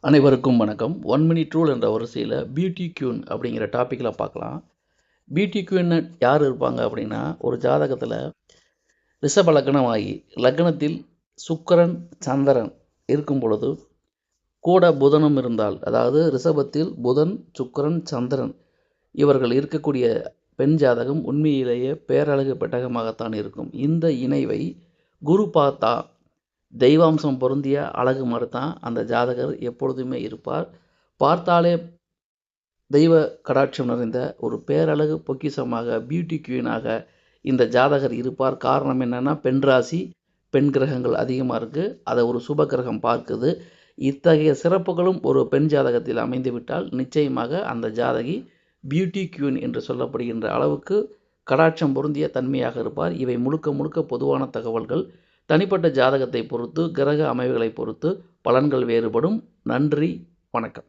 அனைவருக்கும் வணக்கம். 1 minute rule என்ற வரிசையில் பியூட்டி க்யூன் அப்படிங்கிற டாப்பிக்கில் பார்க்கலாம். பியூட்டி க்யூன்னு யார் இருப்பாங்க அப்படின்னா, ஒரு ஜாதகத்தில் ரிஷப லக்னம் ஆகி லக்னத்தில் சுக்கிரன் சந்திரன் இருக்கும் பொழுது கூட புதனும் இருந்தால், அதாவது ரிஷபத்தில் புதன் சுக்கிரன் சந்திரன் இவர்கள் இருக்கக்கூடிய பெண் ஜாதகம் உண்மையிலேயே பேரழகு பெட்டகமாகத்தான் இருக்கும். இந்த இணைவை குரு பார்த்தா தெய்வாம்சம் பொருந்திய அழகு மாதிரி தான் அந்த ஜாதகர் எப்பொழுதுமே இருப்பார். பார்த்தாலே தெய்வ கடாட்சம் நிறைந்த ஒரு பேரழகு பொக்கிஷமாக பியூட்டி குவீனாக இந்த ஜாதகர் இருப்பார். காரணம் என்னென்னா, பெண் ராசி பெண் கிரகங்கள் அதிகமாக இருக்குது, அதை ஒரு சுப கிரகம் பார்க்குது. இத்தகைய சிறப்புகளும் ஒரு பெண் ஜாதகத்தில் அமைந்துவிட்டால் நிச்சயமாக அந்த ஜாதகி பியூட்டி குவீன் என்று சொல்லப்படுகின்ற அளவுக்கு கடாட்சம் பொருந்திய தன்மையாக இருப்பார். இவை முழுக்க முழுக்க பொதுவான தகவல்கள். தனிப்பட்ட ஜாதகத்தை பொறுத்து, கிரக அமைவுகளை பொறுத்து பலன்கள் வேறுபடும். நன்றி, வணக்கம்.